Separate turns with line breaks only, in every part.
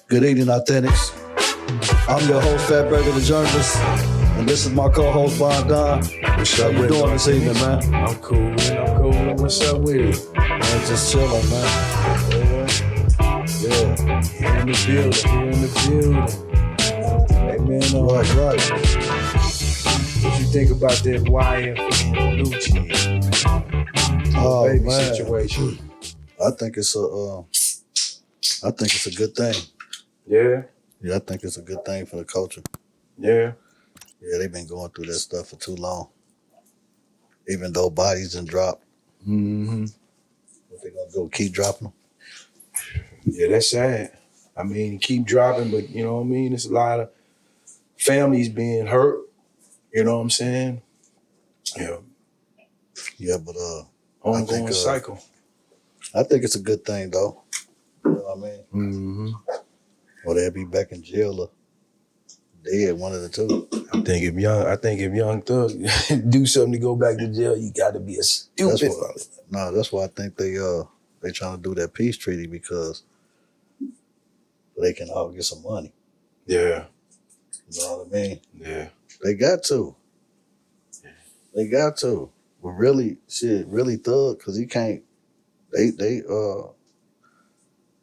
Good evening, Authentics. I'm your host, Fat Burger the Journalist, and this is my co-host, Von Don. How you doing this evening, man?
I'm cool, man. What's up with you?
Man, just chilling, man.
Yeah. Here in the building. Hey, man.
Right.
What you think about that YF and Lucci?
Oh,
baby
man.
situation?
I think it's a good thing.
Yeah?
Yeah, I think it's a good thing for the culture.
Yeah.
Yeah, they've been going through that stuff for too long. Even though bodies done dropped.
Mm-hmm.
What they gonna do? Keep dropping them?
Yeah, that's sad. I mean, keep dropping, but you know what I mean? There's a lot of families being hurt. You know what I'm saying? Yeah.
Yeah, but
Ongoing cycle.
I think it's a good thing though. You know what I mean?
Mm-hmm.
Or they'll be back in jail or dead, one of the two.
I think if Young Thug do something to go back to jail, you got to be a stupid.
That's why I think they trying to do that peace treaty because they can all get some money.
Yeah.
You know what I mean?
Yeah.
They got to. They got to. But really Thug, because he can't. They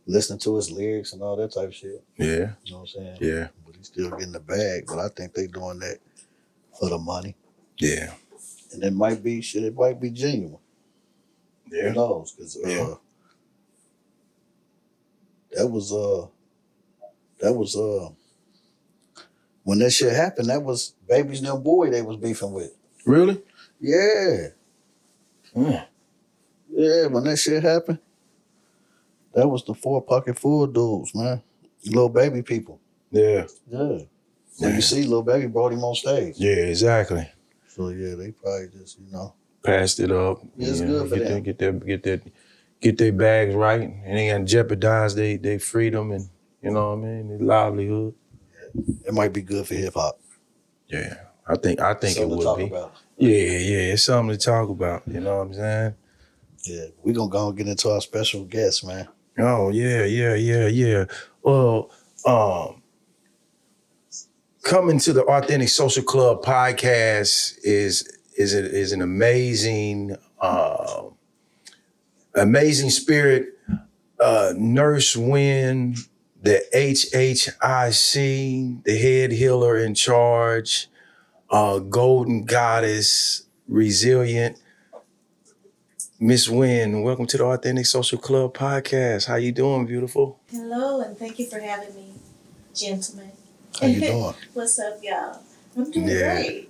listen to his lyrics and all that type of shit.
Yeah.
You know what I'm saying?
Yeah.
But he's still getting the bag. But I think they doing that for the money.
Yeah.
And it might be genuine.
Yeah.
Who knows? Because that was when that shit happened, that was Baby's new boy they was beefing with.
Really?
Yeah.
Mm.
Yeah, when that shit happened, that was the 4 pocket full dudes, man. Little Baby people.
Yeah.
Yeah. When you see Lil Baby brought him on stage.
Yeah, exactly.
So yeah, they probably just,
passed it up.
Yeah, it's good for them.
Get their bags right, and they got jeopardize their freedom and you know what I mean, their livelihood.
It might be good for hip hop.
Yeah, I think it would be.
About.
Yeah, it's something to talk about. You know what I'm saying?
Yeah, we're gonna go and get into our special guest, man.
Oh yeah. Well, coming to the Authentic Social Club podcast is an amazing spirit. Nurse Nguyen, the HHIC, the head healer in charge, golden goddess, resilient. Miss Nguyen, welcome to the Authentic Social Club podcast. How you doing, beautiful?
Hello, and thank you for having me, gentlemen.
How you doing?
What's up, y'all? I'm doing great.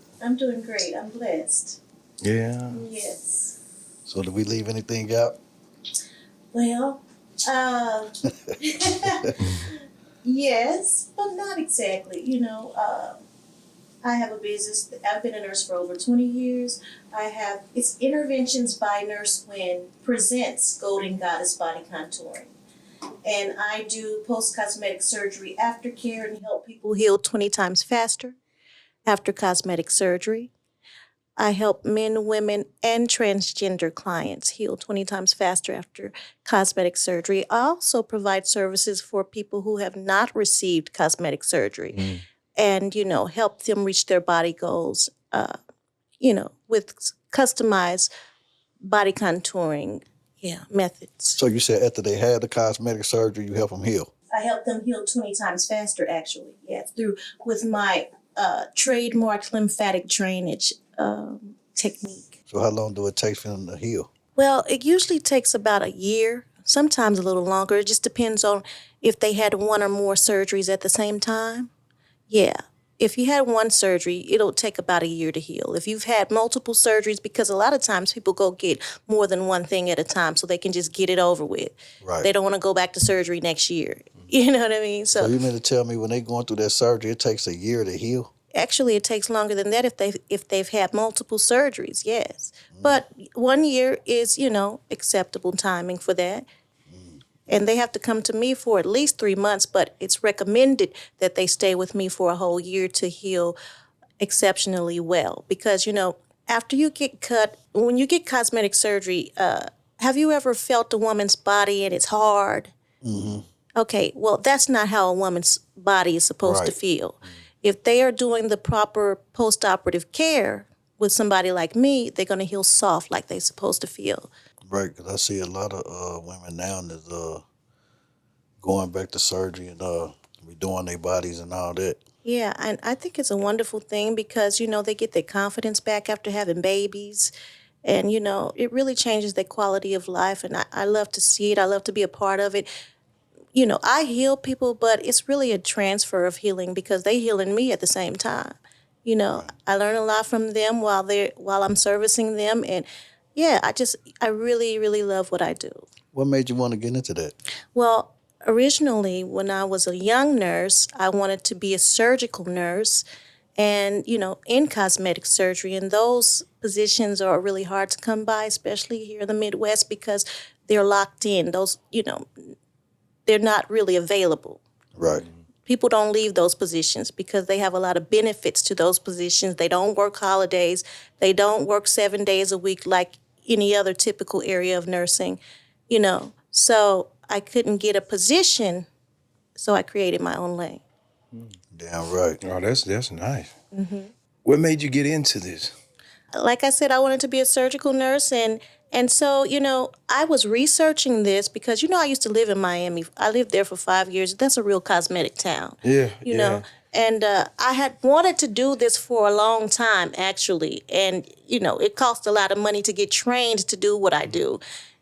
I'm blessed.
Yeah.
Yes.
So did we leave anything out?
Well, yes, but not exactly. I have a business. I've been a nurse for over 20 years. It's Interventions by Nurse Nguyen presents Golden Goddess Body Contouring. And I do post-cosmetic surgery aftercare and help people heal 20 times faster after cosmetic surgery. I help men, women, and transgender clients heal 20 times faster after cosmetic surgery. I also provide services for people who have not received cosmetic surgery and, help them reach their body goals, with customized body contouring methods.
So you said after they had the cosmetic surgery, you help them heal?
I help them heal 20 times faster, actually. Yeah, with my trademarked lymphatic drainage technique.
So how long do it take for them to heal?
Well, it usually takes about a year, sometimes a little longer. It just depends on if they had one or more surgeries at the same time. Yeah. If you had one surgery, it'll take about a year to heal. If you've had multiple surgeries, because a lot of times people go get more than one thing at a time so they can just get it over with.
Right.
They don't want to go back to surgery next year. You know what I mean?
So you mean to tell me when they're going through that surgery, it takes a year to heal?
Actually, it takes longer than that if they've had multiple surgeries, yes. But 1 year is, acceptable timing for that. And they have to come to me for at least 3 months, but it's recommended that they stay with me for a whole year to heal exceptionally well. Because, after you get cut, when you get cosmetic surgery, have you ever felt a woman's body and it's hard?
Mm-hmm.
Okay, well, that's not how a woman's body is supposed to
Right.
feel. If they are doing the proper post-operative care with somebody like me, they're going to heal soft like they're supposed to feel.
Right, because I see a lot of women now that's going back to surgery and redoing their bodies and all that.
Yeah, and I think it's a wonderful thing because, they get their confidence back after having babies. And, it really changes their quality of life. And I love to see it. I love to be a part of it. I heal people, but it's really a transfer of healing because they healing me at the same time. I learn a lot from them while I'm servicing them. And yeah, I really, really love what I do.
What made you want to get into that?
Well, originally, when I was a young nurse, I wanted to be a surgical nurse and, in cosmetic surgery. And those positions are really hard to come by, especially here in the Midwest, because they're locked in. They're not really available.
Right.
People don't leave those positions because they have a lot of benefits to those positions. They don't work holidays. They don't work 7 days a week like any other typical area of nursing, So I couldn't get a position, so I created my own lane.
Damn right.
Oh, that's nice. What made you get into this?
Like I said, I wanted to be a surgical nurse, and so, I was researching this because, I used to live in Miami. I lived there for 5 years. That's a real cosmetic town.
Yeah,
You know, and I had wanted to do this for a long time, actually. And, it cost a lot of money to get trained to do what I do.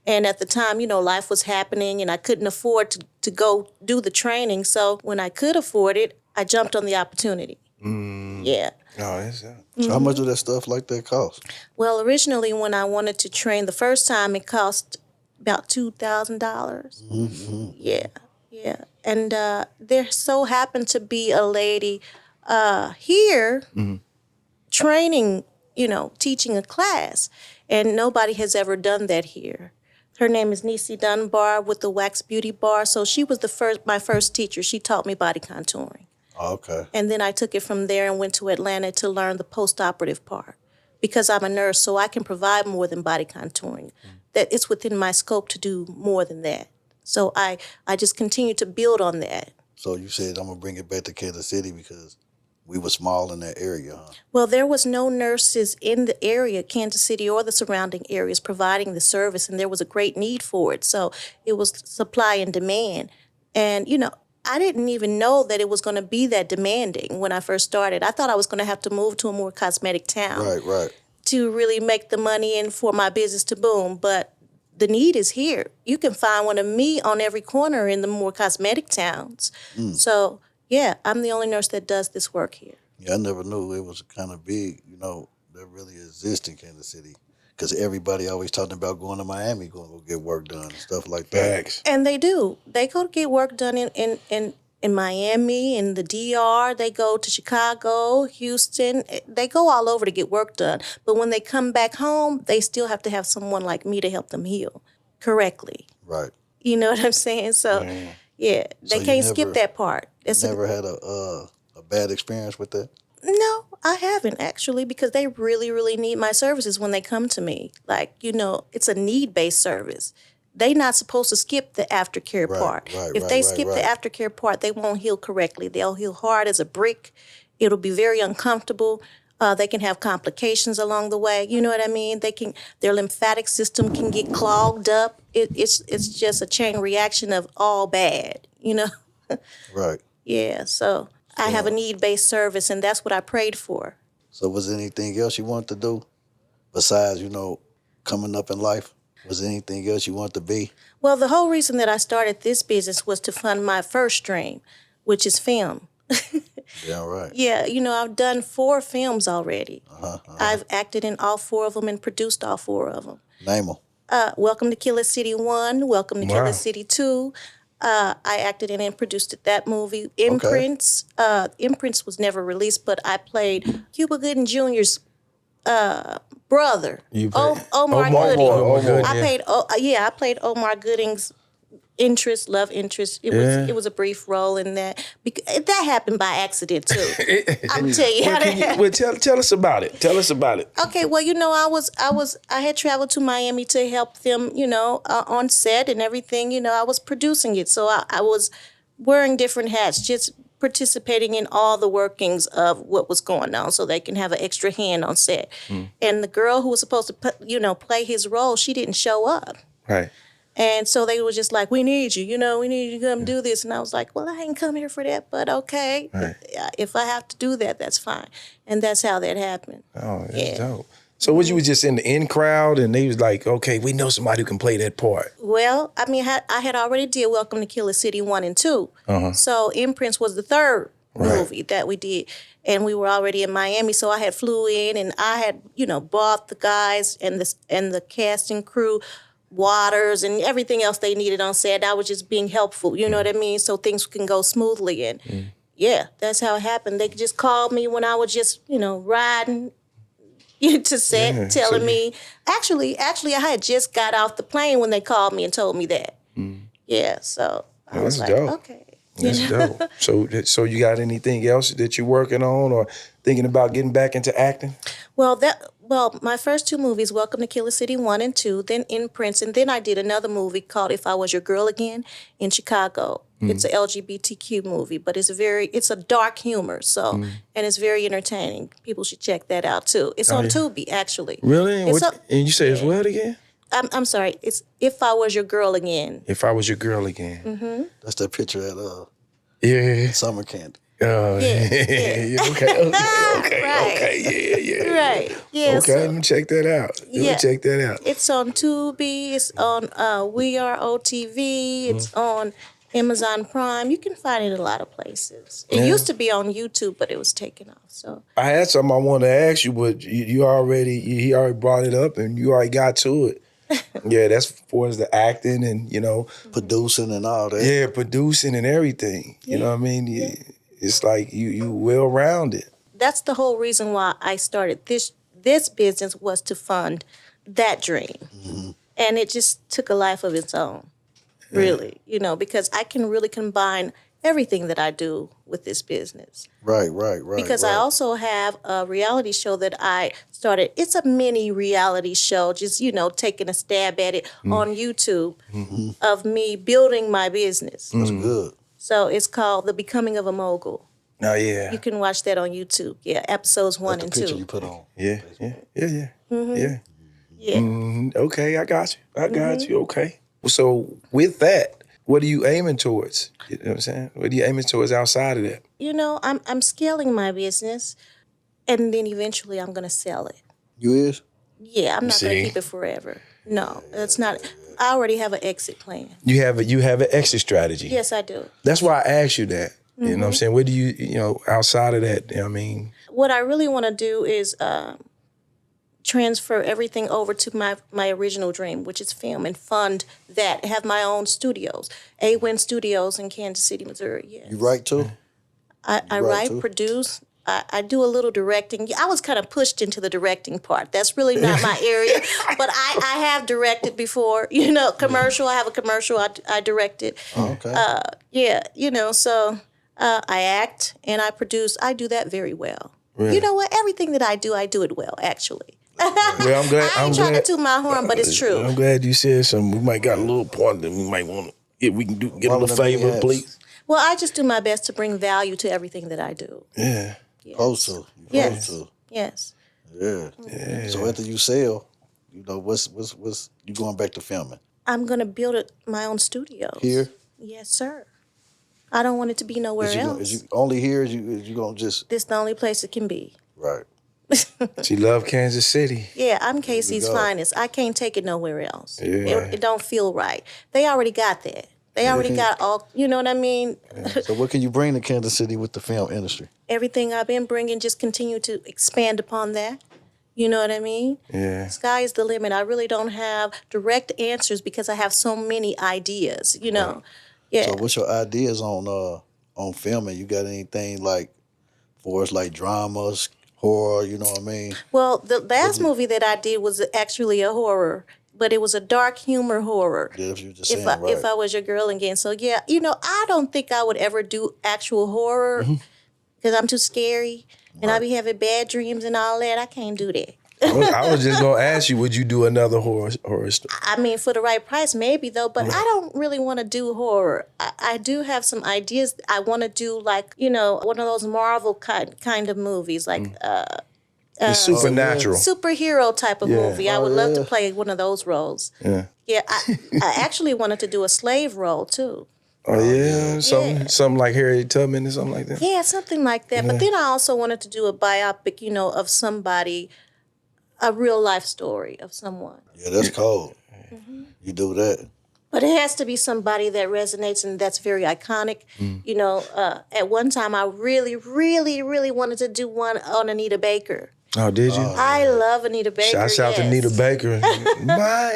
And at the time, life was happening and I couldn't afford to go do the training. So when I could afford it, I jumped on the opportunity. Yeah.
Oh, that's that.
So how much of that stuff like that cost?
Well, originally when I wanted to train the first time, it cost about $2,000. Yeah. And there so happened to be a lady here training, teaching a class. And nobody has ever done that here. Her name is Nisi Dunbar with the Wax Beauty Bar. So she was my first teacher. She taught me body contouring.
Oh, okay.
And then I took it from there and went to Atlanta to learn the post-operative part because I'm a nurse, so I can provide more than body contouring. That it's within my scope to do more than that. So I just continue to build on that.
So you said I'm gonna bring it back to Kansas City because we were small in that area, huh?
Well, there was no nurses in the area, Kansas City or the surrounding areas, providing the service, and there was a great need for it. So it was supply and demand. And, I didn't even know that it was going to be that demanding when I first started. I thought I was going to have to move to a more cosmetic town
Right.
to really make the money and for my business to boom. But the need is here. You can find one of me on every corner in the more cosmetic towns. So, yeah, I'm the only nurse that does this work here.
Yeah, I never knew it was kind of big, that really exists in Kansas City. Because everybody always talking about going to Miami, going to go get work done and stuff like that.
Facts.
And they do. They go to get work done in Miami, in the DR. They go to Chicago, Houston. They go all over to get work done. But when they come back home, they still have to have someone like me to help them heal correctly.
Right.
You know what I'm saying? So, yeah, they
So
can't skip that part.
Never had a bad experience with that?
No, I haven't actually because they really, really need my services when they come to me. Like, it's a need-based service. They're not supposed to skip the aftercare part. If they skip the aftercare part, they won't heal correctly. They'll heal hard as a brick. It'll be very uncomfortable. They can have complications along the way. You know what I mean? Their lymphatic system can get clogged up. It's just a chain reaction of all bad,
Right.
Yeah, so I have a need-based service, and that's what I prayed for.
So was there anything else you wanted to do besides, coming up in life? Was there anything else you wanted to be?
Well, the whole reason that I started this business was to fund my first dream, which is film.
Yeah, right.
Yeah, I've done 4 films already. I've acted in all 4 of them and produced all 4 of them.
Name them.
Welcome to Killer City 1, Welcome to
Wow.
Killer City 2. I acted in and produced that movie. Imprints. Imprints was never released, but I played Cuba Gooding Jr.'s brother.
You played
Omar
Omar
Gooding.
Gooding,
I played Omar Gooding's love interest.
Yeah.
It was a brief role in that. That happened by accident too. I'm gonna tell you how that happened.
Well, tell us about it. Tell us about it.
Okay, well, I had traveled to Miami to help them, on set and everything. I was producing it, so I was wearing different hats, just participating in all the workings of what was going on, so they can have an extra hand on set. And the girl who was supposed to, play his role, she didn't show up.
Right.
And so they were just like, we need you, we need you to come do this. And I was like, well, I ain't come here for that, but okay.
Right.
If I have to do that, that's fine. And that's how that happened.
Oh, that's dope. So you was just in the in crowd and they was like, okay, we know somebody who can play that part.
Well, I mean, I had already did Welcome to Killer City 1 and 2. So Imprints was the third movie that we did. And we were already in Miami, so I had flew in and I had, bought the guys and the cast and crew waters and everything else they needed on set. I was just being helpful, you know what I mean? So things can go smoothly. And yeah, that's how it happened. They just called me when I was just, riding to set, telling me. Actually, I had just got off the plane when they called me and told me that. Yeah, so I was like,
dope.
okay.
That's dope. So you got anything else that you're working on or thinking about getting back into acting?
Well, my first two movies, Welcome to Killer City 1 and 2, then Imprints, and then I did another movie called If I Was Your Girl Again in Chicago. It's an LGBTQ movie, but it's a dark humor, and it's very entertaining. People should check that out too. It's on Tubi, actually.
Really? And you say it's what again?
I'm sorry. It's If I Was Your Girl Again.
If I Was Your Girl Again.
That's that picture at
Yeah.
summer camp.
Okay. Yeah.
Right. Yeah.
Okay, let me check that out.
It's on Tubi. It's on We Are OTV. It's on Amazon Prime. You can find it a lot of places. It used to be on YouTube, but it was taken off. So
I had something I wanted to ask you, but he already brought it up and you already got to it. Yeah, that's for as the acting and,
Producing and all that.
yeah, producing and everything. You know what I mean? It's like you well-rounded.
that's the whole reason why I started this business, was to fund that dream.
Mm-hmm.
And it just took a life of its own, really, because I can really combine everything that I do with this business.
Right.
Because I also have a reality show that I started. It's a mini reality show, just, taking a stab at it on YouTube of me building my business.
That's good.
So it's called The Becoming of a Mogul.
Oh, yeah.
You can watch that on YouTube. Yeah, episodes 1
That's
and
the picture
2.
you put on.
Yeah.
Mm-hmm.
Yeah.
Yeah.
Okay, I got you. Okay. So with that, what are you aiming towards? You know what I'm saying? What are you aiming towards outside of that?
I'm scaling my business, and then eventually I'm going to sell it.
You is?
Yeah, I'm not going
See?
to keep it forever. No, that's not. I already have an exit plan.
You have an exit strategy.
Yes, I do.
That's why I asked you that. You know what I'm saying? What do you outside of that,
What I really want to do is transfer everything over to my original dream, which is film, and fund that. Have my own studios, A-Win Studios in Kansas City, Missouri. Yes.
You write too?
I write,
too?
produce. I do a little directing. I was kind of pushed into the directing part. That's really not my area, but I have directed before. Commercial. I have a commercial I directed.
Oh, okay.
So I act and I produce. I do that very well.
Really?
You know what? Everything that I do it well, actually.
Well, I'm glad.
I ain't trying to toot my horn, but it's true.
I'm glad you said something. We might got a little part that we might want to, if we can get a little favor, please.
Well, I just do my best to bring value to everything that I do.
Yeah.
Yes.
Supposed to.
Yes.
Supposed to.
Yes.
Yeah. So after you sell, what's you going back to filming?
I'm gonna build my own studios.
Here?
Yes, sir. I don't want it to be nowhere else.
Is you only here? Is you gonna just?
This is the only place it can be.
Right.
She loved Kansas City.
Yeah, I'm KC's
go.
finest. I can't take it nowhere else.
Yeah.
It don't feel right. They already got that. They already got all, you know what I mean?
So what can you bring to Kansas City with the film industry?
Everything I've been bringing, just continue to expand upon that. You know what I mean?
Yeah.
Sky is the limit. I really don't have direct answers because I have so many ideas,
Right.
Yeah.
So what's your ideas on filming? You got anything for us like dramas, horror? You know what I mean?
Well, the last movie that I did was actually a horror, but it was a dark humor horror.
Yeah, if you just
If
saying,
I,
right.
if I was your girl again. So yeah, I don't think I would ever do actual horror because I'm too scary and I be having bad dreams and all that. I can't do that.
I was just gonna ask you, would you do another horror story?
I mean, for the right price, maybe though. But I don't really want to do horror. I do have some ideas. I want to do like one of those Marvel kind of movies, like
It's supernatural.
superhero type of movie. I would love to
yeah.
play one of those roles.
Yeah.
Yeah, I actually wanted to do a slave role too.
Oh yeah, something like Harriet Tubman or something like that.
Yeah, something like that. But then I also wanted to do a biopic, of somebody, a real life story of someone.
Yeah, that's cold. You do that.
But it has to be somebody that resonates and that's very iconic. At one time I really, really, really wanted to do one on Anita Baker.
Oh, did you?
I love Anita Baker.
Shouts out to Anita Baker. My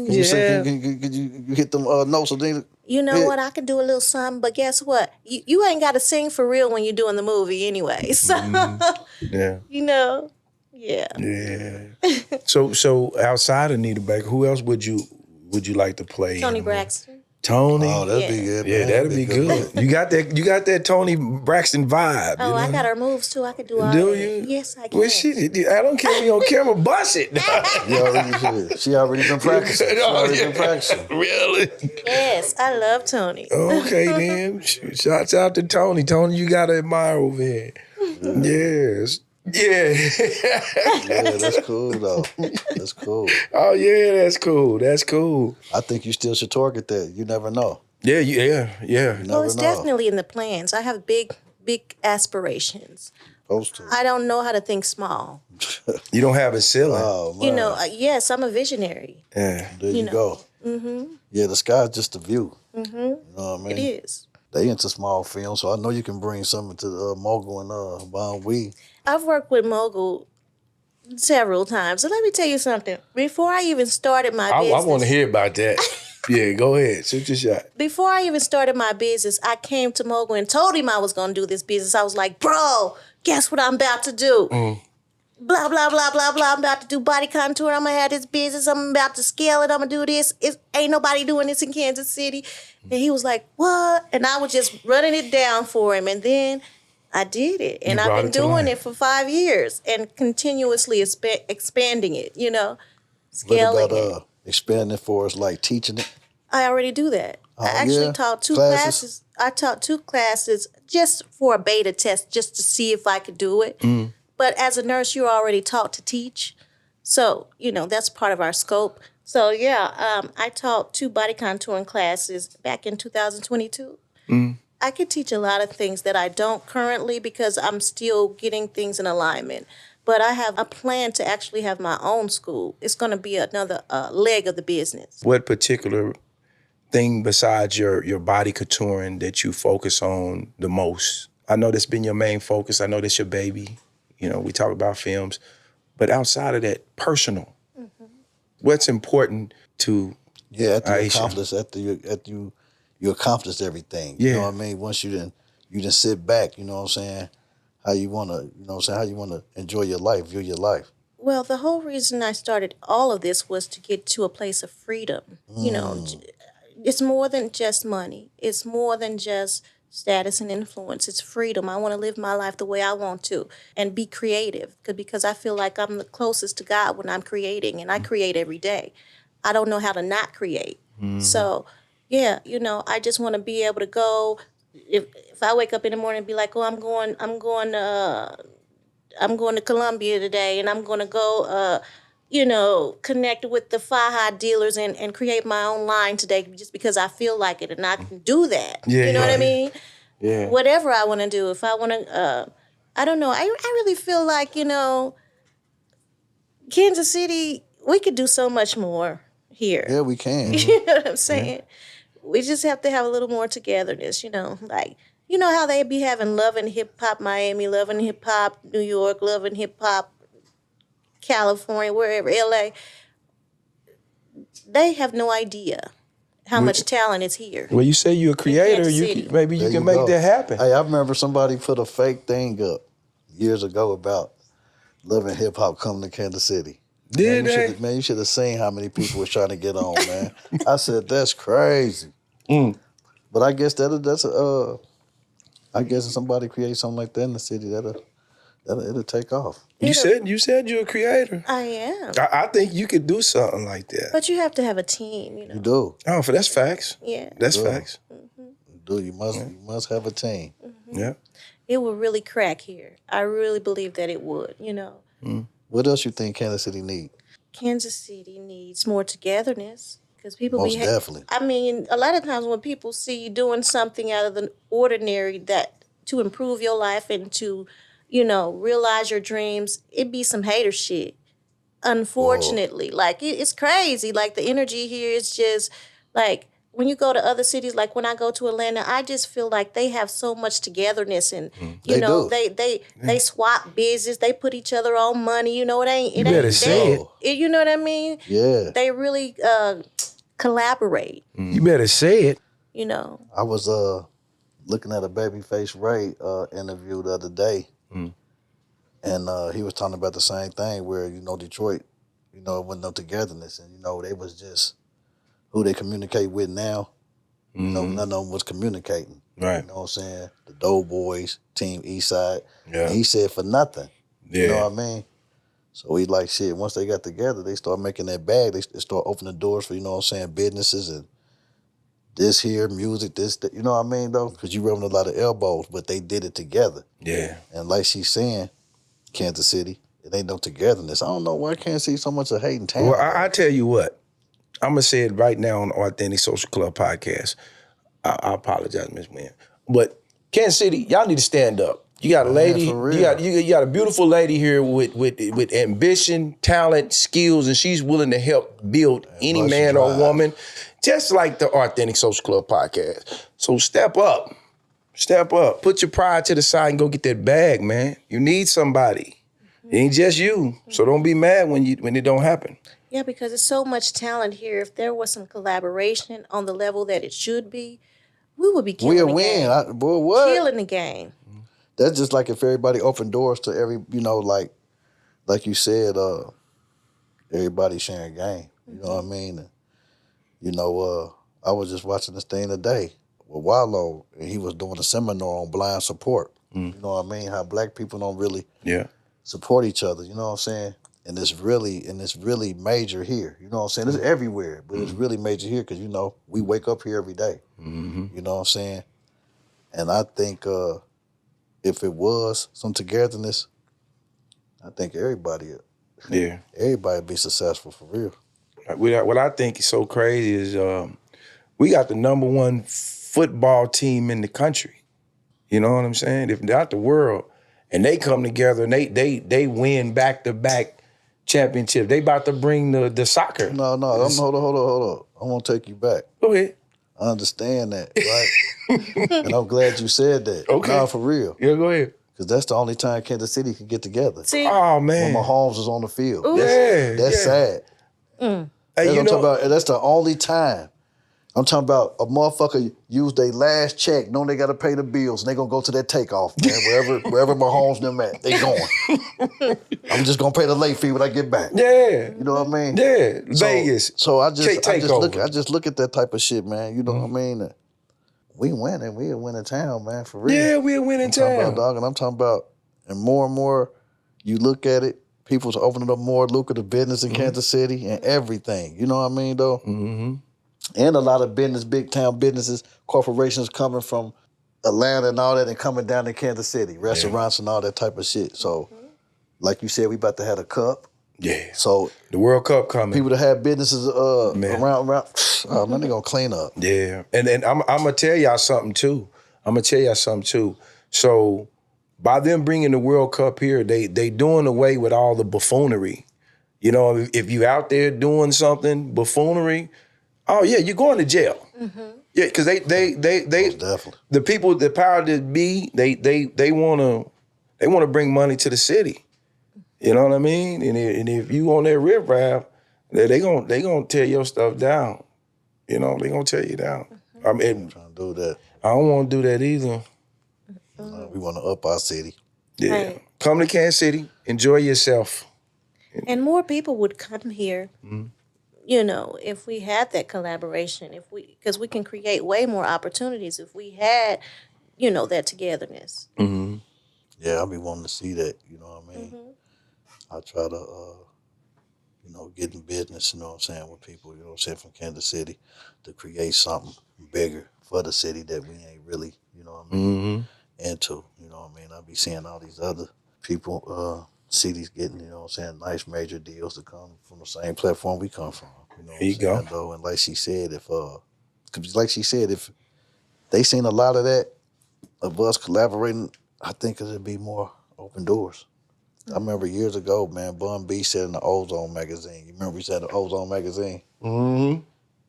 Can you, say, can you hit them notes, Adina?
You know what? I can do a little something, but guess what? You ain't got to sing for real when you're doing the movie anyway. So,
Yeah.
Yeah.
Yeah. So outside of Anita Baker, who else would you like to play?
Tony Braxton.
Tony.
Oh, that'd be good.
Yeah,
man.
that'd be good. You got that Tony Braxton vibe.
Oh, I got her moves too. I could do all
Do
that.
you?
Yes, I can.
Well, I don't care if you on camera, bust it.
She already been practicing. She already been practicing.
Really?
Yes, I love Tony.
Okay, then. Shouts out to Tony. Tony, you got to admire over here. Yes. Yeah.
Yeah, that's cool though. That's cool.
Oh yeah, that's cool. That's cool.
I think you still should target that. You never know.
Yeah.
You
Well,
never
it's
know.
definitely in the plans. I have big aspirations.
Supposed to.
I don't know how to think small.
You don't have a ceiling.
Oh man.
Yes, I'm a visionary.
Yeah.
There you go. Mm-hmm. Yeah, the sky's just a view. Mm-hmm. You know what I mean?
It is.
They into small films, so I know you can bring something to Mogul and Bon Wee.
I've worked with Mogul several times. So let me tell you something. Before I even started my business.
I want to hear about that. Yeah, go ahead. Shoot your shot.
Before I even started my business, I came to Mogul and told him I was going to do this business. I was like, bro, guess what I'm about to do? Blah, blah, blah, blah, blah. I'm about to do body contour. I'm going to have this business. I'm about to scale it. I'm going to do this. Ain't nobody doing this in Kansas City. And he was like, what? And I was just running it down for him. And then I did it. And I've been doing it for 5 years and continuously expanding it, scaling
What about expanding for us, like teaching it?
I already do that. I actually taught two classes. I taught 2 classes just for a beta test, just to see if I could do it. But as a nurse, you're already taught to teach. So, that's part of our scope. So, yeah, I taught 2 body contouring classes back in 2022. I could teach a lot of things that I don't currently because I'm still getting things in alignment. But I have a plan to actually have my own school. It's going to be another leg of the business.
What particular thing besides your body contouring that you focus on the most? I know that's been your main focus. I know that's your baby. We talk about films. But outside of that, personal. What's important to
after you
Aisha?
accomplish, after you accomplished everything.
Yeah.
You know what I mean? Once you didn't sit back, you know what I'm saying? How you wanna, how you wanna enjoy your life, view your life.
Well, the whole reason I started all of this was to get to a place of freedom. It's more than just money. It's more than just status and influence. It's freedom. I want to live my life the way I want to and be creative because I feel like I'm the closest to God when I'm creating, and I create every day. I don't know how to not create. So, yeah, I just want to be able to go. If I wake up in the morning and be like, oh, I'm going to Colombia today, and I'm going to go, connect with the Faja dealers and create my own line today just because I feel like it and I can do that.
Yeah,
you know what I mean?
Yeah.
Whatever I want to do. If I want to, I don't know. I really feel like, Kansas City, we could do so much more here.
Yeah, we can.
You know what I'm saying? We just have to have a little more togetherness, like, how they be having Love and Hip Hop Miami, Love and Hip Hop New York, Love and Hip Hop California, wherever, LA. They have no idea how much talent is here.
Well, you say you're a creator.
Kansas
You
City.
can, maybe you
There
can
you
make
go.
that happen.
Hey, I remember somebody put a fake thing up years ago about Love and Hip Hop coming to Kansas City.
Did they?
Man, you should have seen how many people was trying to get on, man. I said, that's crazy.
Mm.
But I guess I guess if somebody creates something like that in the city, it'll take off.
You said you're a creator.
I am.
I think you could do something like that.
But you have to have a team, you know.
You do.
Oh, that's facts.
Yeah.
That's
Yeah.
facts.
You do. You must have a team.
Yeah.
It would really crack here. I really believe that it would, you know.
What else you think Kansas City need?
Kansas City needs more togetherness because people
Most definitely.
I mean, a lot of times when people see you doing something out of the ordinary that to improve your life and to, you know, realize your dreams, it be some hater shit. Unfortunately, like it's crazy. Like the energy here is just like when you go to other cities, like when I go to Atlanta, I just feel like they have so much togetherness and you
They
know
do.
they swap business, they put each other on money. You know,
You better say it.
You know what I mean?
Yeah.
They really collaborate.
You better say it.
You know,
I was looking at a Babyface Ray interview the other day, and he was talking about the same thing where, you know, Detroit, you know, it wasn't no togetherness, and, you know, they was just who they communicate with now. You know, none of them was communicating.
Right.
You know what I'm saying? The Doughboys, Team Eastside.
Yeah.
And he said for nothing.
Yeah.
You know what I mean? So he like, shit, once they got together, they start making that bag. They start opening doors for, you know what I'm saying, businesses and this here, music, this, that, you know what I mean, though? Because you rubbing a lot of elbows, but they did it together.
Yeah.
And like she's saying, Kansas City, it ain't no togetherness. I don't know why I can't see so much of hate in town.
Well, I tell you what. I'm going to say it right now on the Authentic Social Club podcast. I apologize, Miss Nguyen. But Kansas City, y'all need to stand up. You got a lady,
for real.
you got a beautiful lady here with ambition, talent, skills, and she's willing to help build any
much
man or
drive.
woman, just like the Authentic Social Club podcast. So step up. Step up. Put your pride to the side and go get that bag, man. You need somebody. It ain't just you. So don't be mad when it don't happen.
yeah, because there's so much talent here. If there was some collaboration on the level that it should be, we would be killing
We'll
the
win.
game.
Boy, what?
Killing the game.
That's just like if everybody opened doors to every, you know, like you said, everybody sharing game. You know what I mean? And, you know, I was just watching this thing today with Wallow, and he was doing a seminar on blind support. You know what I mean? How black people don't really support each other. You know what I'm saying? And it's really major here. You know what I'm saying? It's everywhere, but it's really major here because, you know, we wake up here every day. You know what I'm saying? And I think if it was some togetherness, I think everybody would be successful for real.
What I think is so crazy is we got the number one football team in the country. You know what I'm saying? If not the world, and they come together and they win back-to-back championships. They about to bring the soccer.
No, hold on. I want to take you back.
Go ahead.
I understand that, right? And I'm glad you said that.
Okay.
No, for real.
Yeah, go ahead.
Because that's the only time Kansas City can get together.
See,
Oh,
When
man.
Mahomes was on the field.
Yeah,
That's sad.
Hey,
That's,
you
I'm talking about, that's the only time. I'm talking about a motherfucker use their last check, knowing they got to pay the bills, and they going to go to that takeoff, man. Wherever Mahomes and them at, they going. I'm just going to pay the late fee when I get back.
Yeah.
You know what I mean?
Yeah.
So,
Vegas.
So I
Takeover.
just look at that type of shit, man. You know what I mean? We winning. We a winning town, man, for real.
Yeah, we a winning
I'm talking
town.
about, dog, and I'm talking about, and more, you look at it, people's opening up more lucrative business in Kansas City and everything. You know what I mean, though?
Mm-hmm.
And a lot of business, big town businesses, corporations coming from Atlanta and all that and coming down to Kansas City, restaurants and all that type of shit. So, like you said, we about to have a cup.
Yeah.
So
The World Cup coming.
people that have businesses
Man.
around, oh man, they gonna clean up.
Yeah. And I'm gonna tell y'all something too. So by them bringing the World Cup here, they doing away with all the buffoonery. You know, if you out there doing something buffoonery, oh yeah, you're going to jail. Yeah, because they
Definitely.
the people, the power that be, they wanna bring money to the city. You know what I mean? And if you on that riffraff, they gonna tear your stuff down. You know, they gonna tear you down. I mean,
Trying to do that.
I don't want to do that either.
We want to up our city.
Yeah,
Right.
come to Kansas City, enjoy yourself.
And more people would come here,
Mm-hmm.
you know, if we had that collaboration, because we can create way more opportunities if we had, you know, that togetherness.
Mm-hmm.
Yeah, I be wanting to see that. You know what I mean?
Mm-hmm.
I try to, get in business. You know what I'm saying, with people. You know what I'm saying, from Kansas City, to create something bigger for the city that we ain't really, you know what I mean,
Mm-hmm.
into. You know what I mean? I be seeing all these other people, cities getting, you know what I'm saying, nice major deals to come from the same platform we come from. You know what
There
I'm
you go.
saying, though? And like she said, if they seen a lot of that of us collaborating, I think it'd be more open doors. I remember years ago, man, Bun B said in the Ozone magazine. You remember he said the Ozone magazine?
Mm-hmm.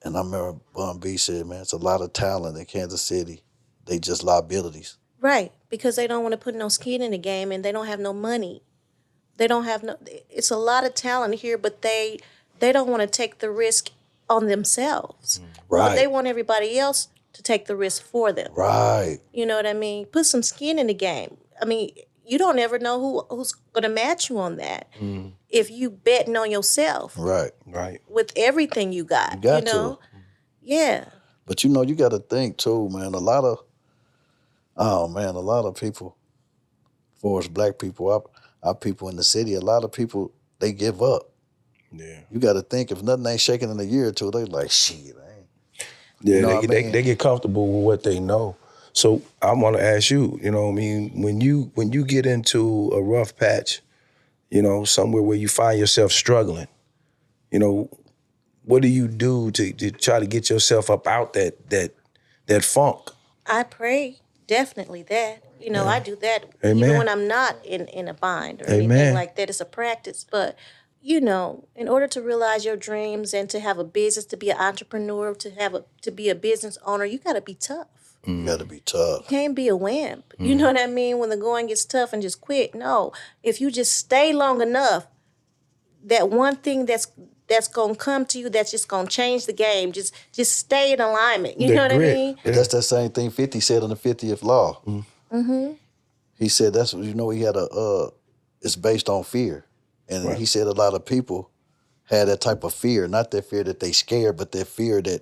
And I remember Bun B said, man, it's a lot of talent in Kansas City. They just liabilities.
Right, because they don't want to put no skin in the game and they don't have no money. They don't have no. It's a lot of talent here, but they don't want to take the risk on themselves.
Right.
They want everybody else to take the risk for them.
Right.
You know what I mean? Put some skin in the game. I mean, you don't ever know who's going to match you on that. If you betting on yourself
Right.
Right.
with everything you got.
You got
know?
to.
Yeah.
But you got to think too, man. A lot of people, for us black people, our people in the city, a lot of people, they give up.
Yeah.
You got to think, if nothing ain't shaking in a year or two, they like, shit, man.
Yeah,
You know
they,
what I
they
mean?
they get comfortable with what they know. So I want to ask you, you know what I mean, when you get into a rough patch, you know, somewhere where you find yourself struggling, you know, what do you do to try to get yourself up out that funk?
I pray definitely that. You know, I do that even
Amen.
when I'm not in a bind or anything
Amen.
like that. It's a practice. But, you know, in order to realize your dreams and to have a business, to be an entrepreneur, to be a business owner, you got to be tough.
You got to be
You
tough.
can't be a wimp. You know what I mean? When the going gets tough and just quit. No. If you just stay long enough, that one thing that's gonna come to you that's just gonna change the game. Just stay in alignment. You
That
know what
grit.
I mean?
But that's that same thing 50 said on the 50th law. He said that's what, he had it's based on fear. And
Right.
he said a lot of people had that type of fear, not that fear that they scared, but that fear that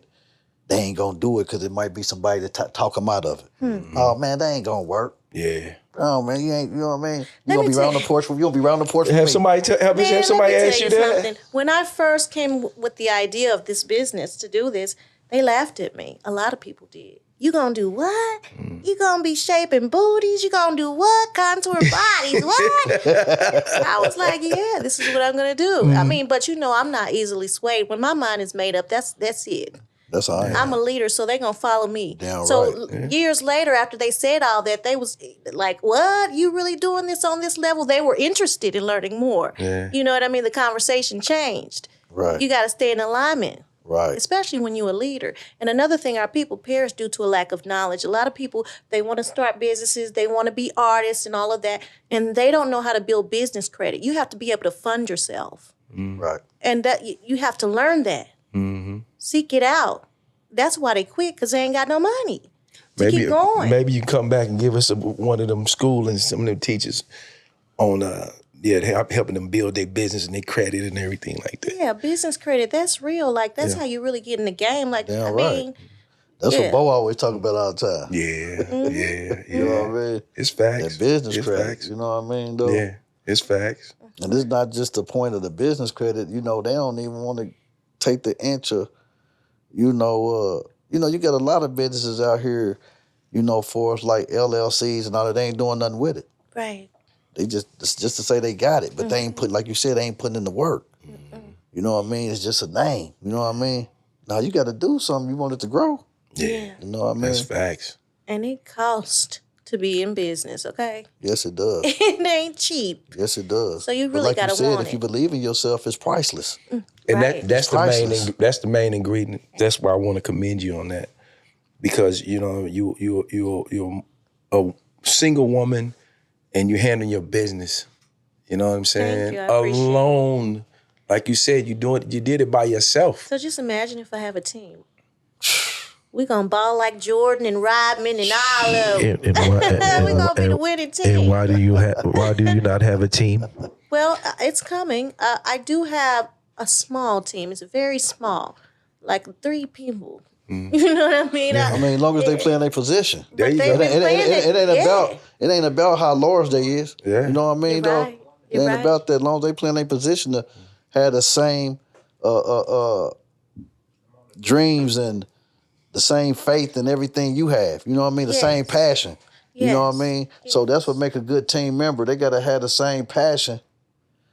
they ain't gonna do it because it might be somebody to talk them out of it. Oh man, that ain't gonna work.
Yeah.
Oh man, you ain't, you know what I mean? You
Let
gonna
me
be
tell
around the
you-
porch. You gonna be around the porch with
Have
me.
somebody have
Man,
somebody
let me
ask
tell
you
you
that?
something. When I first came with the idea of this business to do this, they laughed at me. A lot of people did. You gonna do what? You gonna be shaping booties? You gonna do what? Contour bodies? What? I was like, yeah, this is what I'm gonna do. I mean, but you know, I'm not easily swayed. When my mind is made up, that's it.
That's how I am.
I'm a leader, so they gonna follow me.
Damn
so
right.
years later, after they said all that, they was like, "What? You really doing this on this level?" They were interested in learning more.
Yeah.
You know what I mean? The conversation changed.
Right.
You got to stay in alignment,
Right.
especially when you're a leader. And another thing, our people perish due to a lack of knowledge. A lot of people, they want to start businesses, they want to be artists and all of that, and they don't know how to build business credit. You have to be able to fund yourself,
Right.
and that you have to learn that. Seek it out. That's why they quit, because they ain't got no money to keep going.
Maybe you come back and give us one of them school and some of them teachers on helping them build their business and their credit and everything like that.
Yeah, business credit, that's real. Like, that's how you really get in the game. Like,
Damn
I
right.
mean,
That's
yeah.
what Bo always talk about all the time.
Yeah.
You know what I mean?
It's facts.
That business
It's
credit.
facts.
You know what I mean, though?
Yeah, it's facts.
And it's not just the point of the business credit. You know, they don't even want to take the inch of, you got a lot of businesses out here, for us like LLCs and all that. They ain't doing nothing with it.
Right.
They it's just to say they got it, but they ain't put, like you said, they ain't putting in the work. You know what I mean? It's just a name. You know what I mean? Now you got to do something. You want it to grow.
Yeah.
You know what I mean?
That's facts.
And it costs to be in business, okay?
Yes, it does.
It ain't cheap.
Yes, it does.
So you
But
really
like
gotta
you said,
want
if you
it.
believe in yourself, it's priceless.
And
Right.
that's the
priceless.
that's the main ingredient. That's why I want to commend you on that, because you're a single woman and you're handling your business. You know what I'm saying?
Thank you, I appreciate it.
Alone, like you said, you did it by yourself.
So just imagine if I have a team. we're going to ball like Jordan and Rodman and all of them. We're going to be the winning team.
And why do you not have a team?
Well, it's coming. I do have a small team. It's very small, like 3 people. You know what I mean?
I mean, as long as they play in their position.
There you go.
It ain't about how Laura's Day is.
Yeah.
You know what I mean,
You're
though?
right.
It ain't
You're right.
about that. As long as they play in their position to have the same dreams and the same faith and everything you have. You know what I mean? The same passion. You know what I mean? So that's what make a good team member. They got to have the same passion.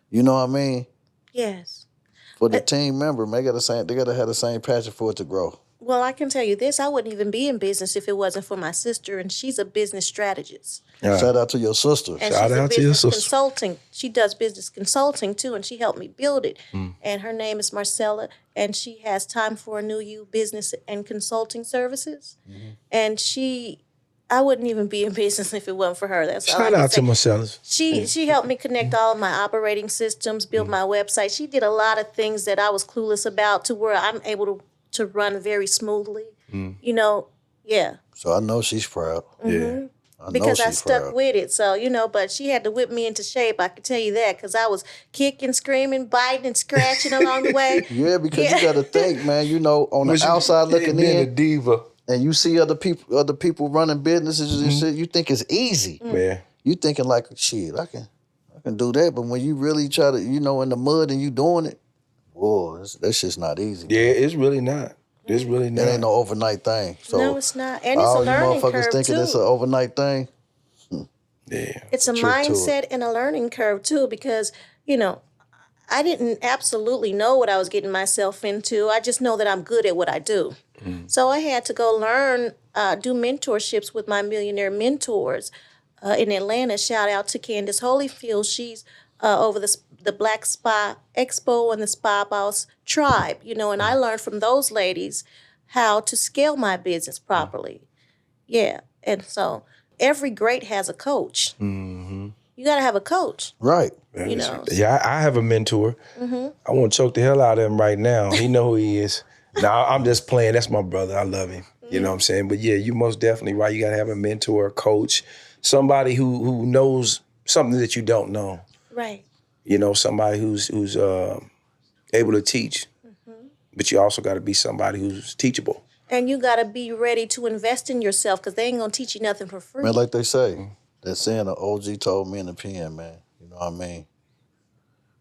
You know what I mean?
Yes.
For the team member, they got to have the same passion for it to grow.
Well, I can tell you this. I wouldn't even be in business if it wasn't for my sister, and she's a business strategist.
Yeah.
Shout out to your sister.
And
Shout
she's
out
a
to your
business
sister.
consulting. She does business consulting, too, and she helped me build it. And her name is Marcella, and she has Time for a New You business and consulting services. And I wouldn't even be in business if it wasn't for her. That's all I
Shout
can
out
say.
to Marcellus.
She helped me connect all of my operating systems, build my website. She did a lot of things that I was clueless about to where I'm able to run very smoothly. You know, yeah.
So I know she's proud.
Yeah.
Because I
she's
stuck
proud.
with it. So, but she had to whip me into shape. I can tell you that because I was kicking, screaming, biting, and scratching along the way.
Yeah, because you got to think, man. On the outside looking
being a
in,
diva.
and you see other people running businesses and shit, you think it's easy.
Man.
You thinking like, shit, I can do that. But when you really try to, in the mud and you doing it, whoa, that's just not easy.
Yeah, it's really not. It's really not.
It ain't no overnight thing. So
No, it's not. And it's a
all you
learning
motherfuckers
curve,
thinking
too.
it's an overnight thing.
Yeah.
It's a
Truth to it.
mindset and a learning curve, too, because, I didn't absolutely know what I was getting myself into. I just know that I'm good at what I do. So I had to go learn, do mentorships with my millionaire mentors in Atlanta. Shout out to Candace Holyfield. She's over the Black Spa Expo and the Spa Boss Tribe, and I learned from those ladies how to scale my business properly. Yeah. And so every great has a coach. You got to have a coach.
Right.
Yeah, I have a mentor. I want to choke the hell out of him right now. He know who he is. Nah, I'm just playing. That's my brother. I love him. You know what I'm saying? But yeah, you most definitely right. You got to have a mentor, a coach, somebody who knows something that you don't know.
Right.
Somebody who's able to teach. But you also got to be somebody who's teachable.
And you got to be ready to invest in yourself because they ain't going to teach you nothing for free.
Man, like they say, that saying the OG told me in the pen, man. You know what I mean?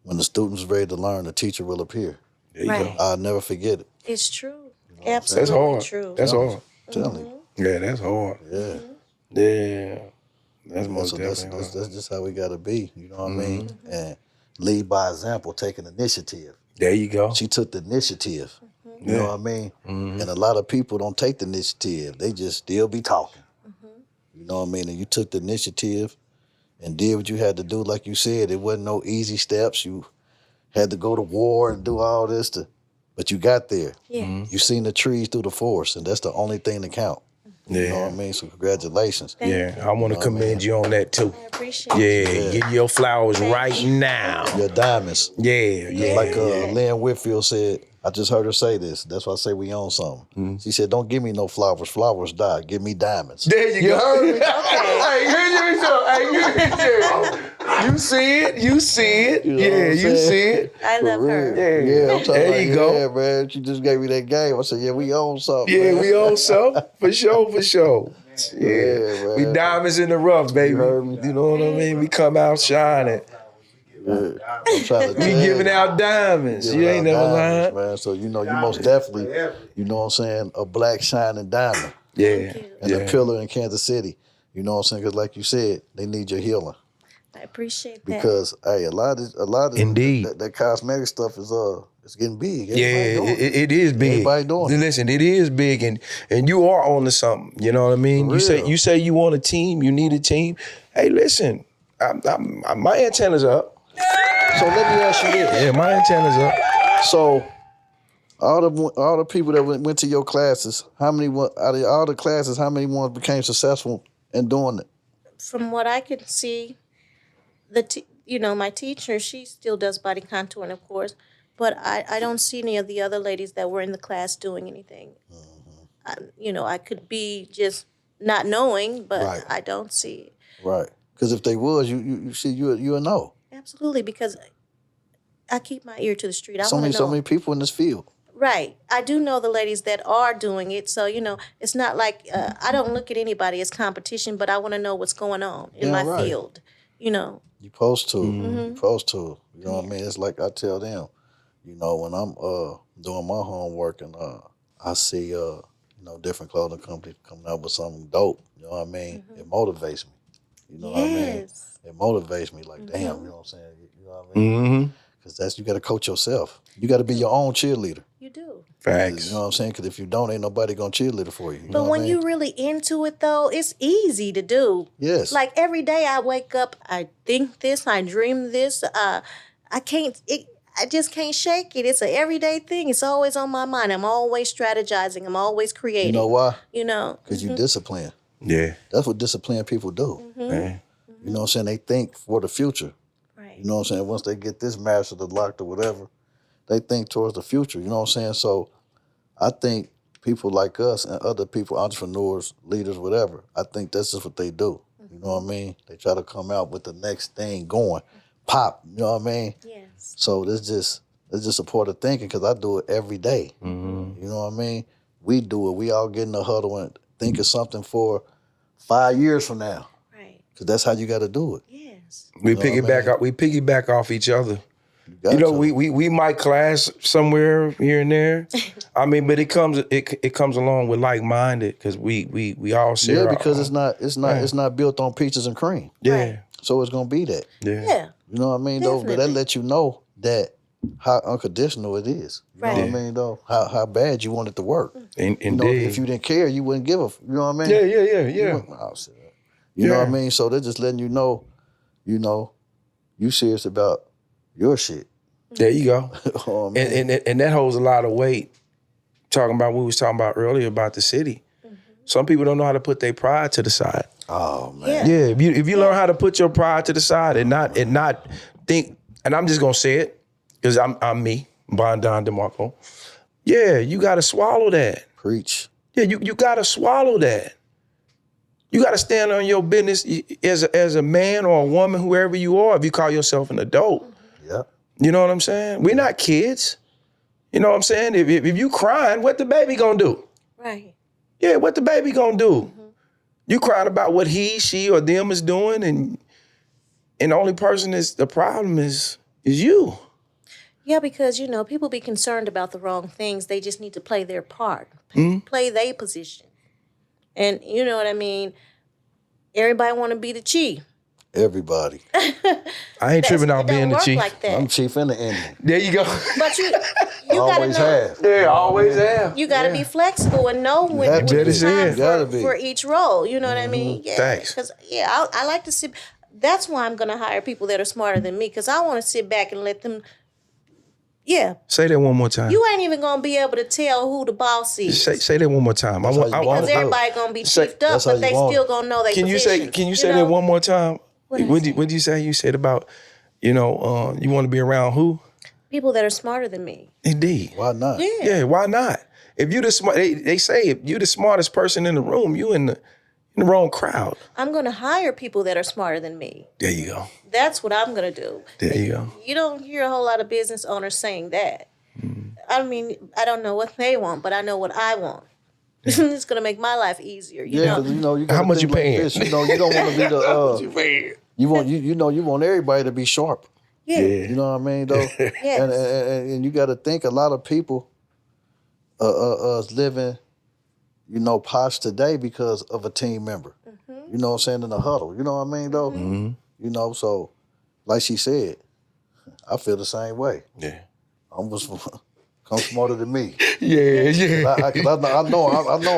When the student's ready to learn, the teacher will appear.
There you
Right.
go.
I'll never forget it.
It's true.
That's
Absolutely
hard.
true.
That's hard.
Tell you.
Yeah, that's hard.
Yeah.
Yeah. That's most
So
definitely hard.
that's just how we got to be. You know what I mean? And lead by example, taking initiative.
There you go.
She took the initiative. You
Yeah.
know what I mean? And a lot of people don't take the initiative. They just still be talking. You know what I mean? And you took the initiative and did what you had to do. Like you said, it wasn't no easy steps. You had to go to war and do all this, but you got there.
Yeah.
You seen the trees through the forest, and that's the only thing that count.
Yeah.
You know what I mean? So congratulations.
Yeah, I want to commend you on that too.
I appreciate it.
Yeah, get your flowers right now.
Your diamonds.
Yeah.
Like Lynn Whitfield said, I just heard her say this. That's why I say we own something. She said, don't give me no flowers. Flowers die. Give me diamonds.
There you go.
heard me?
You see it. You see it.
You know what
Yeah,
I'm
you
saying?
see it.
I love her.
Yeah, I'm talking
There
about,
you go.
Yeah, man. She just gave me that game. I said, yeah, we own something.
Yeah,
man.
we own some. For sure. Yeah,
man.
we diamonds in the rough, baby.
You heard me?
You know what I mean? We come out shining.
Yeah. I'm trying to
We
tell
giving
you.
out diamonds. You ain't never
Diamonds,
lying.
man. So, you most definitely, you know what I'm saying, a black shining diamond.
Yeah.
And a pillar in Kansas City. You know what I'm saying? Because like you said, they need your healing.
I appreciate that.
Because, hey, a lot of
Indeed.
that cosmetic stuff is it's getting big.
Yeah,
Everybody doing
it is big.
Everybody doing it.
Listen, it is big, and you are on to something. You know what I mean?
For real.
You say you want a team, you need a team. Hey, listen, my antenna's up.
So let me ask you this.
Yeah, my antenna's up.
So all the people that went to your classes, how many out of all the classes, how many ones became successful in doing it?
From what I could see, my teacher, she still does body contouring, of course, but I don't see any of the other ladies that were in the class doing anything. I could be just not knowing, but
Right.
I don't see it.
Right. Because if they was, you see, you know.
Absolutely, because I keep my ear to the street. I
So
want to know.
many people in this field.
Right. I do know the ladies that are doing it. So, it's not like I don't look at anybody as competition, but I want to know what's going on in my
right.
field,
You supposed to. You supposed to. You know what I mean? It's like I tell them, when I'm doing my homework and I see different clothing companies coming out with something dope, you know what I mean? It motivates me. You know what I mean?
Yes.
It motivates me like, damn, you know what I'm saying? You know what I mean? Because you got to coach yourself. You got to be your own cheerleader.
You do.
Facts.
You know what I'm saying? Because if you don't, ain't nobody going to cheerleader for you.
But when you really into it, though, it's easy to do.
Yes.
Like every day I wake up, I think this, I dream this. I just can't shake it. It's an everyday thing. It's always on my mind. I'm always strategizing. I'm always creating.
You know why?
Because
you discipline.
Yeah.
That's what disciplined people do.
Man.
You know what I'm saying? They think for the future.
Right.
You know what I'm saying? Once they get this mastered or locked or whatever, they think towards the future. You know what I'm saying? So I think people like us and other people, entrepreneurs, leaders, whatever, I think that's just what they do. You know what I mean? They try to come out with the next thing going. Pop, you know what I mean?
Yes.
So it's just a part of thinking because I do it every day. You know what I mean? We do it. We all get in the huddle and think of something for 5 years from now.
Right.
Because that's how you got to do it.
Yes.
We
You know what I
piggyback
mean?
off. We piggyback off each other.
got to.
We might clash somewhere here and there. I mean, but it comes along with like minded because we all share.
Yeah, because it's not built on peaches and cream.
Yeah.
Right.
So it's gonna be that.
Yeah.
You know what I mean, though? But that
Definitely.
lets you know that how unconditional it is. You know
Right.
what I mean, though? How bad you want it to work.
Indeed.
You know, if you didn't care, you wouldn't give a. You know what I mean?
Yeah.
You know what I mean? So they're just letting you know, you serious about your shit.
There you go.
Oh, man.
And that holds a lot of weight. Talking about what we was talking about earlier about the city. Some people don't know how to put their pride to the side.
Oh man.
Yeah.
Yeah, if you learn how to put your pride to the side and not think, and I'm just gonna say it because I'm me, Bondon DeMarco. Yeah, you gotta swallow that.
Preach.
Yeah, you gotta swallow that. You gotta stand on your business as a man or a woman, whoever you are. If you call yourself an adult,
Yeah.
you know what I'm saying. We're not kids. You know what I'm saying. If you crying, what the baby gonna do?
Right.
Yeah, what the baby gonna do? You crying about what he, she, or them is doing, and the only person that's the problem is you.
Yeah, because, people be concerned about the wrong things. They just need to play their part, play their position. And you know what I mean? Everybody want to be the chief.
Everybody.
I ain't tripping out
It
being
don't
the
work
chief.
like that.
I'm chief and the Indian.
There you go.
But you gotta
Always
know.
have.
Yeah, always have.
You gotta be flexible and know when
have to
it's
be.
time
You
gotta be.
for each role. You know what I mean? Yeah.
Thanks.
Because I like to sit. That's why I'm gonna hire people that are smarter than me. Because I want to sit back and let them. Yeah,
Say that one more time.
you ain't even gonna be able to tell who the boss is.
Say that one more time.
That's how you want
Because
it.
everybody gonna be
Say-
chiefed up,
that's how
but
you
they
want
still
it.
gonna know their
Can you
position.
say that one more time?
What'd I
What
say?
did you say? You said about you want to be around who?
People that are smarter than me.
Indeed.
Why not?
Yeah.
Yeah, why not? If you the smart, they say if you the smartest person in the room, you in the wrong crowd.
I'm gonna hire people that are smarter than me.
There you go.
That's what I'm gonna do.
There you go.
You don't hear a whole lot of business owners saying that. I mean, I don't know what they want, but I know what I want. It's gonna make my life easier. You
Yeah,
know?
because you gotta
How much
think
you paying?
Like this. You don't want to be the you want everybody to be sharp.
Yeah.
You know what I mean, though.
Yes.
And you got to think a lot of people is living, posh today because of a team member. You know what I'm saying, in the huddle. You know what I mean, though. So like she said, I feel the same way.
Yeah.
Come smarter than me.
Yeah.
I know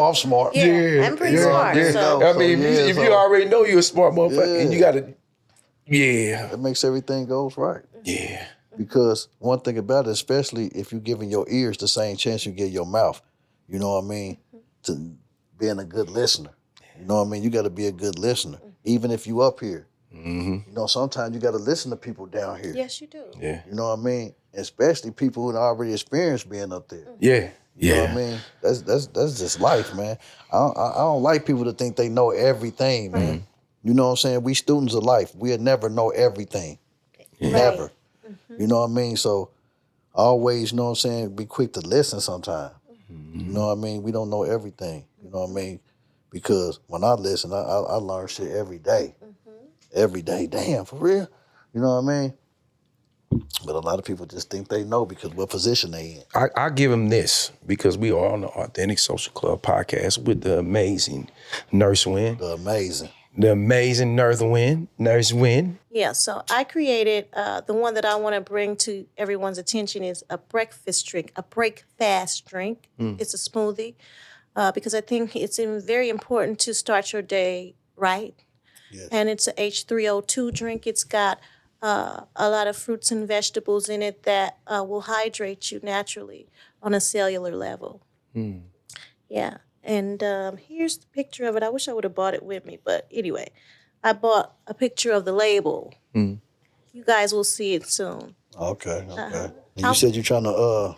I'm smart.
Yeah, I'm pretty smart.
Yeah.
So
I mean, if you already know you're a smart motherfucker, and you gotta,
It makes everything goes right.
yeah.
Because one thing about it, especially if you're giving your ears the same chance you give your mouth, you know what I mean, to being a good listener. You know what I mean? You got to be a good listener, even if you up here. Sometimes you got to listen to people down here.
yes, you do.
Yeah.
You know what I mean? Especially people who already experienced being up there.
Yeah.
You know what I mean? That's just life, man. I don't like people to think they know everything, man. You know what I'm saying? We students of life. We'll never know everything.
Yeah.
Never. You know what I mean? So always, you know what I'm saying, be quick to listen sometimes. You know what I mean? We don't know everything. You know what I mean? Because when I listen, I learn shit every day. Every day. Damn, for real? You know what I mean? But a lot of people just think they know because what position they in.
I give him this because we are on the Authentic Social Club podcast with the amazing Nurse Nguyen.
The
The amazing Nurse Nguyen. Nurse Nguyen.
Yeah, so I created the one that I want to bring to everyone's attention is a breakfast drink, a break fast drink. It's a smoothie because I think it's very important to start your day right.
Yes.
And it's a H3O2 drink. It's got a lot of fruits and vegetables in it that will hydrate you naturally on a cellular level. Yeah. And here's the picture of it. I wish I would have bought it with me. But anyway, I bought a picture of the label. You guys will see it soon.
Okay. And you said you're trying to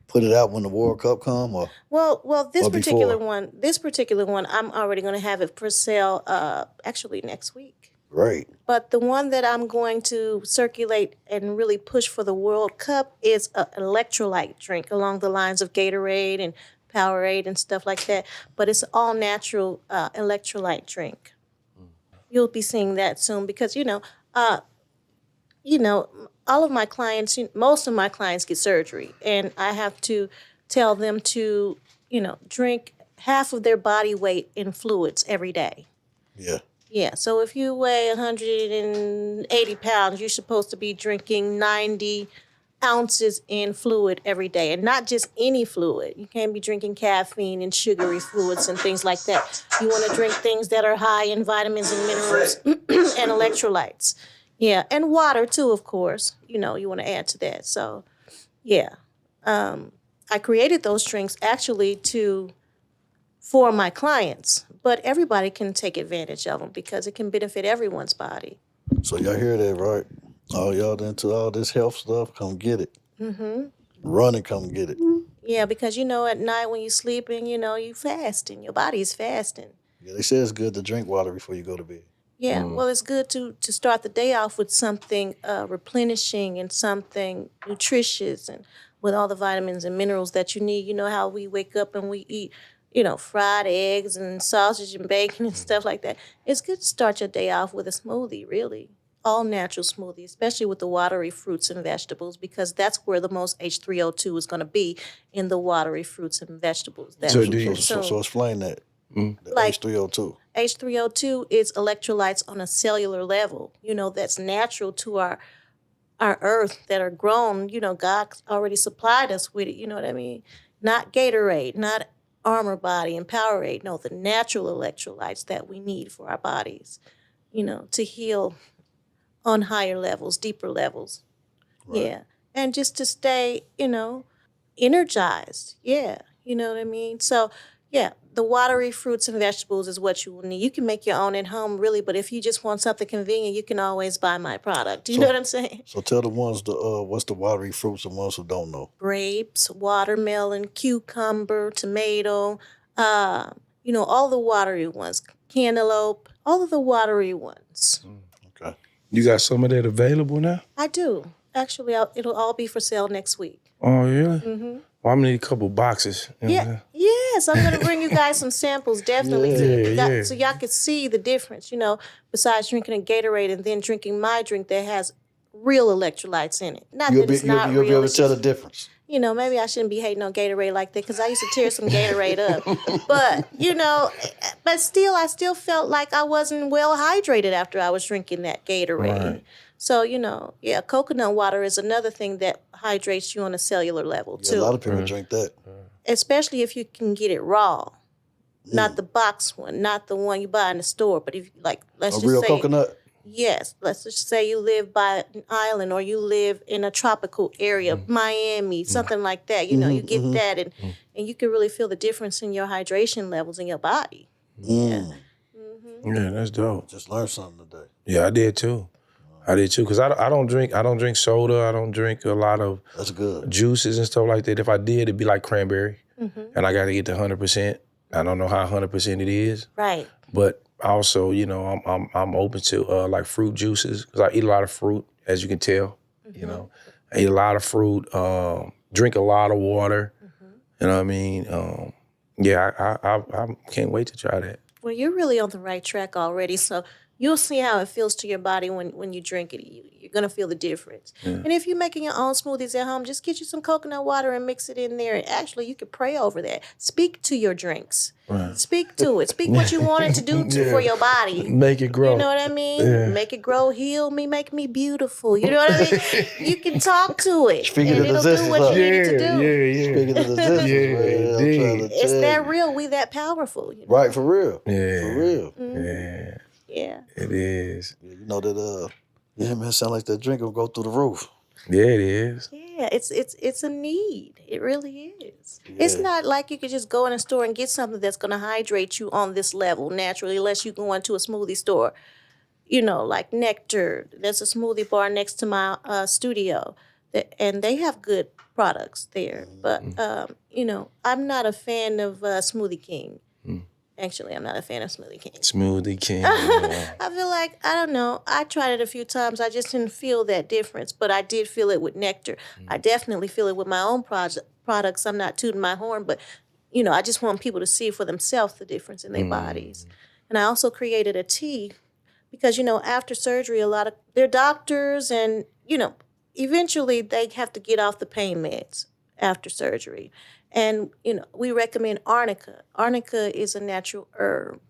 put it out when the World Cup come, or
Well, this
or
particular
before?
one, I'm already going to have it for sale actually next week.
Great.
But the one that I'm going to circulate and really push for the World Cup is an electrolyte drink along the lines of Gatorade and Powerade and stuff like that. But it's all natural electrolyte drink. You'll be seeing that soon because all of my clients, most of my clients get surgery, and I have to tell them to, drink half of their body weight in fluids every day.
Yeah.
Yeah, so if you weigh 180 pounds, you're supposed to be drinking 90 ounces in fluid every day, and not just any fluid. You can't be drinking caffeine and sugary fluids and things like that. You want to drink things that are high in vitamins and minerals and electrolytes. Yeah, and water too, of course. You want to add to that. So, yeah. I created those drinks actually for my clients, but everybody can take advantage of them because it can benefit everyone's body.
So y'all hear that, right? All y'all into all this health stuff, come get it. Run and come get it.
Yeah, because at night when you're sleeping, you fasting. Your body is fasting.
Yeah, they say it's good to drink water before you go to bed.
Yeah, well, it's good to start the day off with something replenishing and something nutritious and with all the vitamins and minerals that you need. You know how we wake up and we eat, fried eggs and sausage and bacon and stuff like that. It's good to start your day off with a smoothie, really. All natural smoothie, especially with the watery fruits and vegetables, because that's where the most H3O2 is going to be, in the watery fruits and vegetables.
So do you-
So explain that. The
Like-
H3O2.
H3O2 is electrolytes on a cellular level, that's natural to our earth that are grown. God already supplied us with it, you know what I mean? Not Gatorade, not Armor Body and Powerade. No, the natural electrolytes that we need for our bodies, to heal on higher levels, deeper levels.
Right.
Yeah. And just to stay, energized. Yeah. You know what I mean? So, yeah, the watery fruits and vegetables is what you will need. You can make your own at home, really, but if you just want something convenient, you can always buy my product. Do you know what I'm saying?
So tell the ones what's the watery fruits and ones who don't know.
Grapes, watermelon, cucumber, tomato, all the watery ones, cantaloupe, all of the watery ones.
Okay.
You got some of that available now?
I do. Actually, it'll all be for sale next week.
Oh, really? Well, I'm gonna need a couple boxes.
Yeah. Yes, I'm going to bring you guys some samples, definitely.
Yeah.
So y'all can see the difference, besides drinking a Gatorade and then drinking my drink that has real electrolytes in it. Not that it's not
You'll
real.
be able
It's
to tell the
just,
difference.
maybe I shouldn't be hating on Gatorade like that because I used to tear some Gatorade up. But, but still, I still felt like I wasn't well hydrated after I was drinking that Gatorade.
Right.
So, coconut water is another thing that hydrates you on a cellular level,
Yeah,
too.
a lot of people drink that.
Especially if you can get it raw. Not the box one, not the one you buy in the store, but if let's
A
just
real
say
coconut?
yes, let's just say you live by an island or you live in a tropical area, Miami, something like that. You get that and you can really feel the difference in your hydration levels in your body.
Yeah, that's dope.
Just learned something today.
Yeah, I did too. I did too, because I don't drink soda. I don't drink a lot of
That's good.
juices and stuff like that. If I did, it'd be like cranberry, and I got to get to 100%. I don't know how 100% it is,
Right.
but also, you know, I'm open to like fruit juices because I eat a lot of fruit, as you can tell. You know, I eat a lot of fruit. Drink a lot of water. You know what I mean? Yeah, I can't wait to try that.
Well, you're really on the right track already. So you'll see how it feels to your body when you drink it. You're going to feel the difference. And if you're making your own smoothies at home, just get you some coconut water and mix it in there. And actually, you could pray over that. Speak to your drinks.
Right.
Speak to it. Speak what you want it to do for your body.
Make it grow.
You know what I mean?
Yeah.
Make it grow, heal me, make me beautiful. You know what I mean? You can talk to it.
Speaking
and
of
it'll do
resistance,
what you need it to do.
Yeah.
Speaking of the resistance,
Yeah,
man, I'm
indeed.
trying to
It's
tell
that
you.
real. We that powerful. You know?
Right, for real.
Yeah.
For real.
Yeah,
Yeah.
it is.
Yeah, you know that, yeah, man, sound like that drink will go through the roof.
Yeah, it is.
Yeah, it's a need. It really is. It's not like you could just go in a store and get something that's going to hydrate you on this level naturally, unless you go into a smoothie store. You know, like Nectar. There's a smoothie bar next to my studio, and they have good products there. But you know, I'm not a fan of Smoothie King. Actually, I'm not a fan of Smoothie King.
Smoothie King.
I feel like, I don't know, I tried it a few times. I just didn't feel that difference, but I did feel it with Nectar. I definitely feel it with my own products. I'm not tooting my horn, but, you know, I just want people to see for themselves the difference in their bodies. And I also created a tea because, you know, after surgery, a lot of, they're doctors and, you know, eventually they have to get off the pain meds after surgery. And, you know, we recommend arnica. Arnica is a natural herb.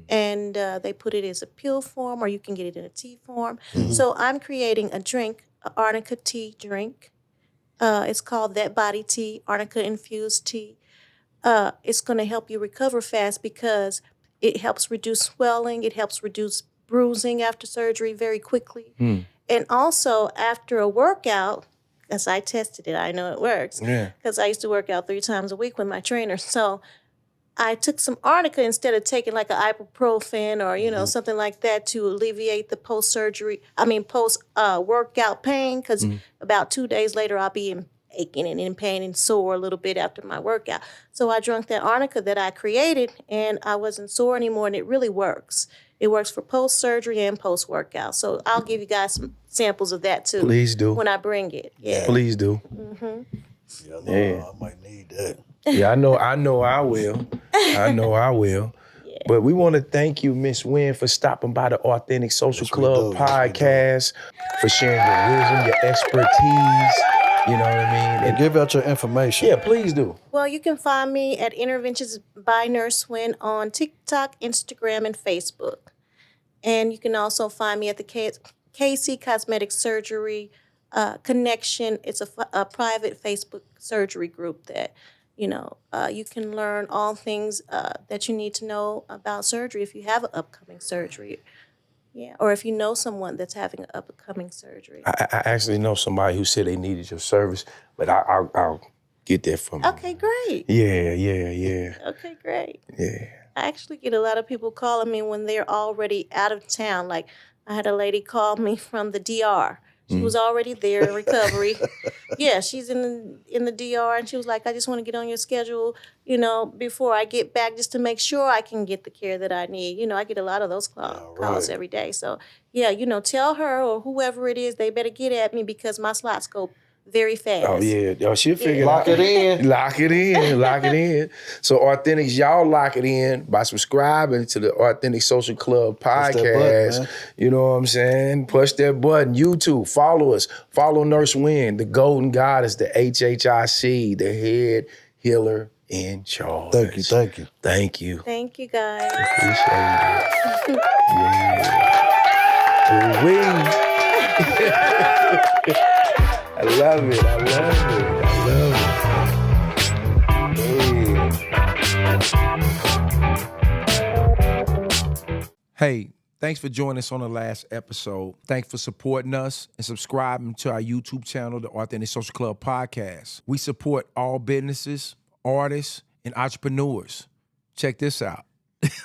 And they put it as a pill form, or you can get it in a tea form. So I'm creating a drink, an arnica tea drink. It's called That Body Tea, arnica infused tea. It's going to help you recover fast because it helps reduce swelling. It helps reduce bruising after surgery very quickly. And also after a workout, as I tested it, I know it works.
Yeah.
Because I used to work out 3 times a week with my trainer. So I took some arnica instead of taking like an ibuprofen or, you know, something like that to alleviate the post-workout pain. Because about 2 days later, I'll be aching and in pain and sore a little bit after my workout. So I drank that arnica that I created, and I wasn't sore anymore, and it really works. It works for post-surgery and post-workout. So I'll give you guys some samples of that, too.
Please do.
When I bring it. Yeah.
Please do.
Yeah, I might need that.
Yeah, I know I will. I know I will. But we want to thank you, Miss Nguyen, for stopping by the Authentic Social
Yes, we
Club
do.
podcast, for sharing your wisdom, your expertise. You know what I mean?
And give out your information.
Yeah, please do.
Well, you can find me at Interventions by Nurse Nguyen on TikTok, Instagram, and Facebook. And you can also find me at the KC Cosmetic Surgery Connection. It's a private Facebook surgery group that, you know, you can learn all things that you need to know about surgery if you have an upcoming surgery. Yeah, or if you know someone that's having an upcoming surgery.
I actually know somebody who said they needed your service, but I'll get that from you.
Okay, great.
Yeah.
Okay, great.
Yeah.
I actually get a lot of people calling me when they're already out of town. Like, I had a lady call me from the DR. She was already there in recovery. Yeah, she's in the DR, and she was like, I just want to get on your schedule, you know, before I get back, just to make sure I can get the care that I need. You know, I get a lot of those calls every day. So, yeah, you know, tell her or whoever it is, they better get at me because my slots go very fast.
Oh, yeah. Yo, she'll figure it
Lock
out.
it in.
Lock it in. Lock it in. So, Authentics, y'all lock it in by subscribing to the Authentic Social Club
that
podcast.
button, man.
You know what I'm saying? Push that button. YouTube, follow us. Follow Nurse Nguyen, the Golden Goddess, the HHIC, the head healer in charge.
Thank you.
Thank you.
Thank you, guys.
Appreciate it. Yeah. Ooh-wee. I love it. Hey, thanks for joining us on the last episode. Thanks for supporting us and subscribing to our YouTube channel, the Authentic Social Club Podcast. We support all businesses, artists, and entrepreneurs. Check this out.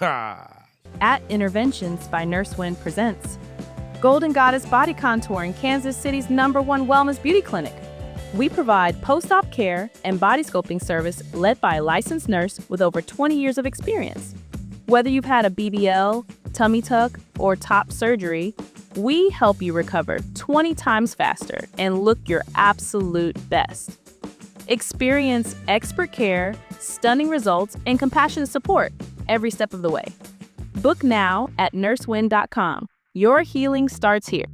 At Interventions by Nurse Nguyen presents Golden Goddess Body Contouring, Kansas City's #1 wellness beauty clinic. We provide post-op care and body sculpting service led by a licensed nurse with over 20 years of experience. Whether you've had a BBL, tummy tuck, or top surgery, we help you recover 20 times faster and look your absolute best. Experience expert care, stunning results, and compassionate support every step of the way. Book now at nursewin.com. Your healing starts here.